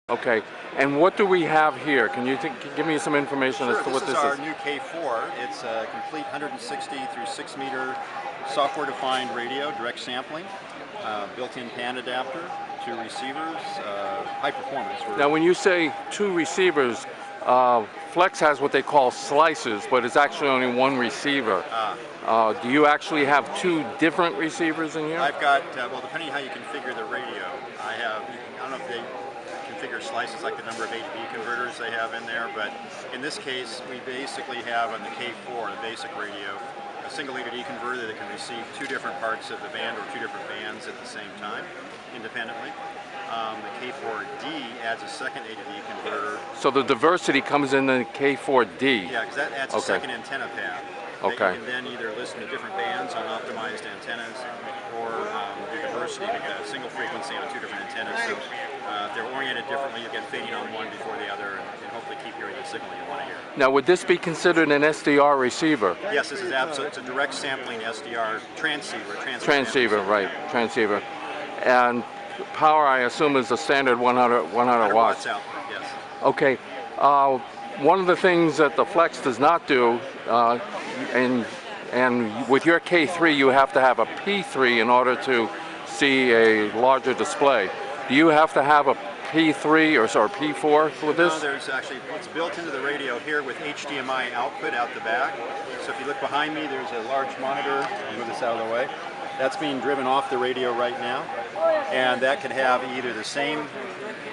Okay, and what do we have here? Can you give me some information as to what this is? This is our new K4. It's a complete 160 through 6 meter software-defined radio, direct sampling, built-in pan adapter, 2 receivers, high performance. Now when you say 2 receivers, Flex has what they call slices, but it's actually only 1 receiver. Do you actually have 2 different receivers in here? I've got, well, depending on how you configure the radio, I don't know if they configure slices like the number of A to B converters they have in there, but in this case we basically have on the K4, the basic radio, a single A to D converter that can receive 2 different parts of the band or 2 different bands at the same time, independently. The K4D adds a second A to D converter. So the diversity comes in the K4D? Yeah, because that adds a second antenna pad. Okay. You can then either listen to different bands on optimized antennas, or the diversity, because single frequency on 2 different antennas. So if they're oriented differently, you get fading on one before the other, and hopefully keep hearing the signal you want to hear. Now, would this be considered an SDR receiver? Yes, this is absolutely. It's a direct sampling SDR transceiver. Transceiver, right? Transceiver, and power, I assume, is the standard 100 watts. Output, yes. Okay. One of the things that the Flex does not do, and with your K3 you have to have a P3 in order to see a larger display. Do you have to have a P3 or P4 with this? No, there's actually, it's built into the radio here with HDMI output out the back. So if you look behind me, there's a large monitor. I'll move this out of the way. That's being driven off the radio right now, and that could have either the same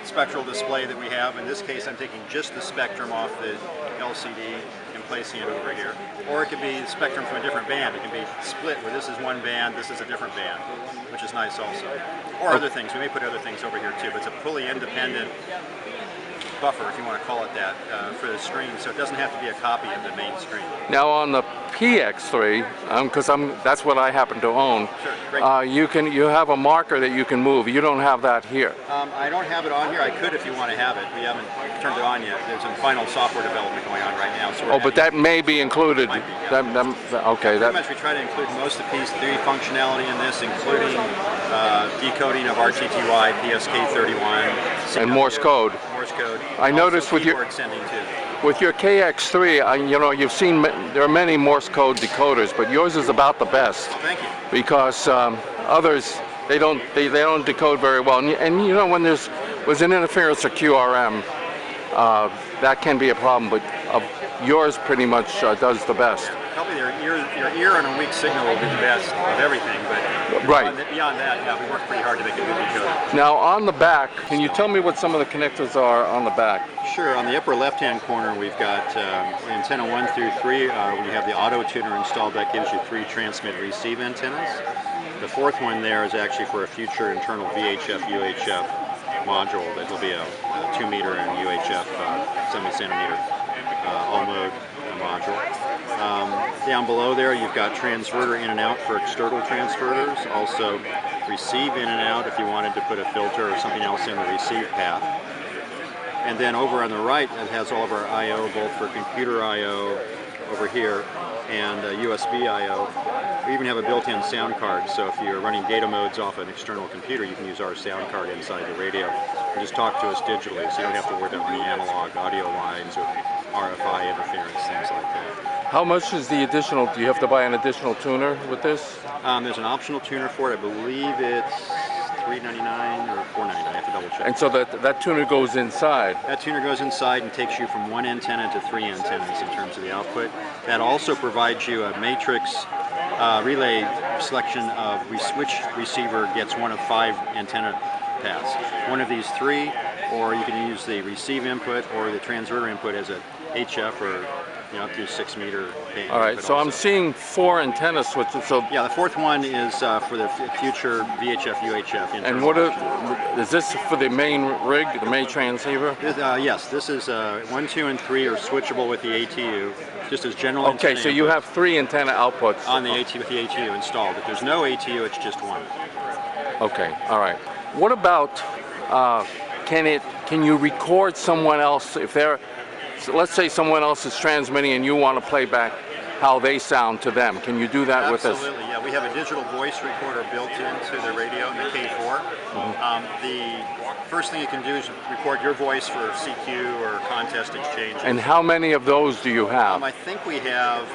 spectral display that we have. In this case, I'm taking just the spectrum off the LCD and placing it over here. Or it could be spectrum from a different band. It can be split where this is one band, this is a different band, which is nice also. Or other things. We may put other things over here too, but it's a fully independent buffer, if you want to call it that, for the screen, so it doesn't have to be a copy of the main screen. Now on the PX3, because that's what I happen to own, sure, you have a marker that you can move. You don't have that here. I don't have it on here. I could if you want to have it. We haven't turned it on yet. There's some final software development going on right now. So but that may be included. Might be, yeah. Okay. Pretty much we try to include most of P3 functionality in this, including decoding of RTTY, PSK31, and Morse code. Morse code. I noticed with your KX3, you know, you've seen there are many Morse code decoders, but yours is about the best. Thank you. Because others they don't decode very well, and you know, when was an interference of QRM, that can be a problem. But yours pretty much does the best. Probably your ear on a weak signal will be the best of everything, but beyond that, yeah, we work pretty hard to make a good decoder. Now on the back, can you tell me what some of the connectors are on the back? Sure. On the upper left-hand corner, we've got antenna 1 through 3. We have the auto tuner installed. That gives you 3 transmit-receive antennas. The 4th one there is actually for a future internal VHF/UHF module. That will be a 2 meter and UHF 70 centimeter all-mode module. Down below there, you've got transverter in and out for external transverters. Also receive in and out if you wanted to put a filter or something else in the receive path. And then over on the right, it has all of our I/O, both for computer I/O over here and USB I/O. We even have a built-in sound card, so if you're running data modes off an external computer, you can use our sound card inside the radio and just talk to us digitally, so you don't have to worry about any analog audio lines or RFI interference, things like that. How much is the additional? Do you have to buy an additional tuner with this? There's an optional tuner for it. I believe it's $3.99 or $4.99. I have to double check. And so that tuner goes inside? That tuner goes inside and takes you from 1 antenna to 3 antennas in terms of the output. That also provides you a matrix relay selection of which receiver gets one of 5 antenna paths. One of these 3, or you can use the receive input or the transverter input as a HF or up to 6 meter band. All right, so also I'm seeing 4 antenna switches. So yeah, the 4th one is for the future VHF, UHF. And what is this for the main rig, the main transceiver? Yes, this is 1, 2, and 3 are switchable with the ATU, just as general. Okay, so you have 3 antenna outputs on the ATU with the ATU installed. If there's no ATU, it's just 1. Okay, all right. What about can you record someone else if they're? So let's say someone else is transmitting and you want to play back. how they sound to them. Can you do that with this? Absolutely, yeah. We have a digital voice recorder built into the radio in the K4. The first thing you can do is record your voice for CQ or contest exchange. And how many of those do you have? I think we have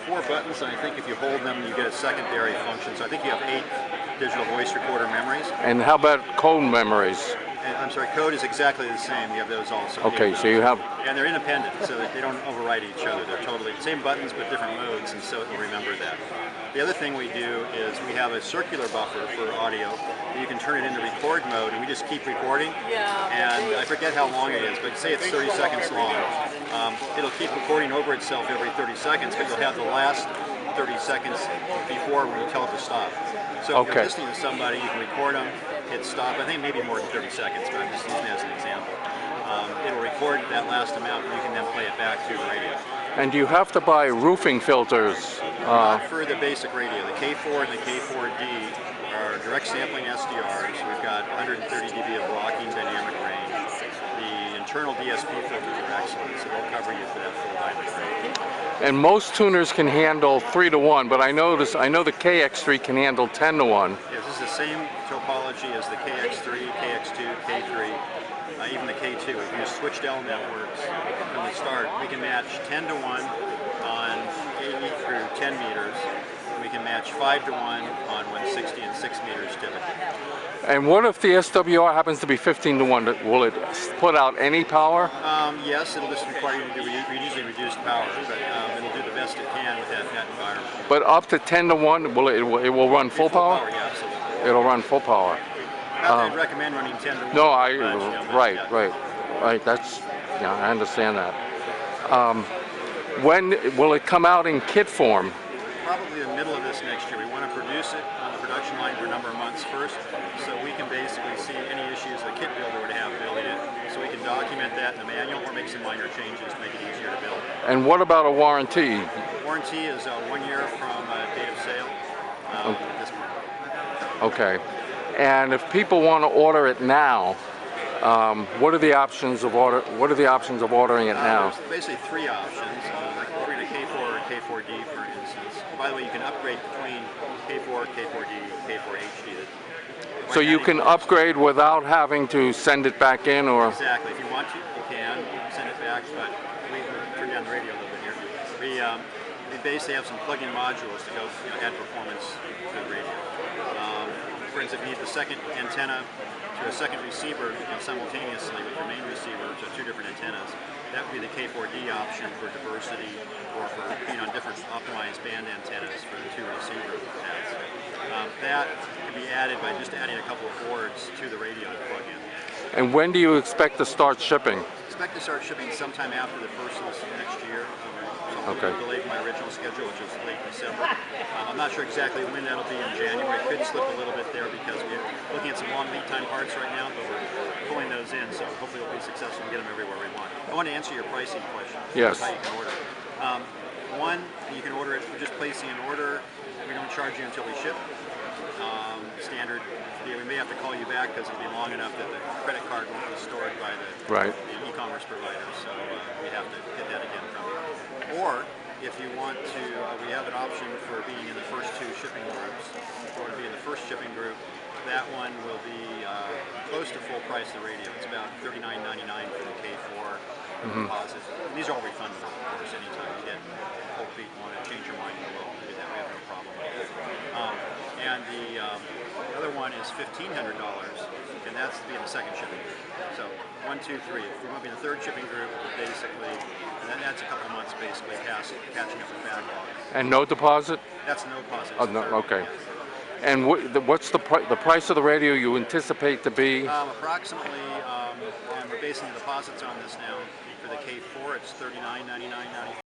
4 buttons, and I think if you hold them, you get a secondary function. So I think you have 8 digital voice recorder memories. And how about code memories? And, I'm sorry, code is exactly the same. You have those also. Okay, so you have... And they're independent, so that they don't override each other. They're totally the same buttons, but different modes, and so it will remember that. The other thing we do is we have a circular buffer for audio. You can turn it into record mode, and we just keep recording. And I forget how long it is, but say it's 30 seconds long. It'll keep recording over itself every 30 seconds, but you'll have the last 30 seconds before when you tell it to stop. So if you're listening to somebody, you can record them, hit stop. I think maybe more than 30 seconds, but I'm just using it as an example. It'll record that last amount, and you can then play it back through the radio. And do you have to buy roofing filters? Not for the basic radio. The K4 and the K4D are direct sampling SDRs. We've got 130 dB of blocking dynamic range. The internal DSP filters are excellent, so they'll cover you for that full dynamic range. And most tuners can handle 3-to-1, but I know the KX3 can handle 10-to-1. Yes, this is the same topology as the KX3, KX2, K3, even the K2. If you switched L networks from the start, we can match 10-to-1 on 80 through 10 meters. We can match 5-to-1 on 160 and 6 meters typically. And what if the SWR happens to be 15-to-1? Will it put out any power? Yes, it'll just require you to do usually reduced power, but it'll do the best it can with that environment. But up to 10-to-1, it will run full power? Yeah, absolutely. It'll run full power. I'd recommend running 10-to-1. No, right. That's, yeah, I understand that. When will it come out in kit form? Probably the middle of this next year. We want to produce it on the production line for a number of months first, so we can basically see any issues the kit builder would have building it, so we can document that in the manual or make some minor changes to make it easier to build. And what about a warranty? Warranty is 1 year from date of sale at this point. Okay. And if people want to order it now, what are the options of ordering it now? There's basically 3 options, like ordering a K4 or K4D, for instance. By the way, you can upgrade between K4, K4D, K4HD. So you can upgrade without having to send it back in, or? Exactly. If you want to, you can send it back, but we turn down the radio a little bit here. We basically have some plug-in modules to go add performance to the radio. For instance, if you need the second antenna to a second receiver simultaneously with your main receiver, so 2 different antennas, that would be the K4D option for diversity or for being on different optimized band antennas for the 2 receiver paths. That can be added by just adding a couple of boards to the radio to plug in. And when do you expect to start shipping? Expect to start shipping sometime after the first of next year. Okay. Delayed from my original schedule, which is late December. I'm not sure exactly when that'll be in January. It could slip a little bit there because we're looking at some long lead time parts right now, but we're pulling those in, so hopefully we'll be successful and get them everywhere we want. I want to answer your pricing question. Yes. How you can order it. One, you can order it for just placing an order. We don't charge you until we ship. Standard. We may have to call you back because it'll be long enough that the credit card won't be stored by the e-commerce provider, so we have to get that again from you. Or, if you want to, we have an option for being in the first 2 shipping groups. If you want to be in the first shipping group, that one will be close to full price of the radio. It's about $39.99 for the K4 deposit. And these are all refundable, of course, anytime you get cold feet and want to change your mind, you will do that. We have no problem with it. And the other one is $1,500, and that's to be in the second shipping group. So 1, 2, 3. If we want to be in the third shipping group, basically, and then that's a couple months basically catching up with backlog. And no deposit? That's no deposit. Oh, no, okay. And what's the price of the radio you anticipate to be? Approximately, and we're basing the deposits on this now. For the K4, it's $39.99.95.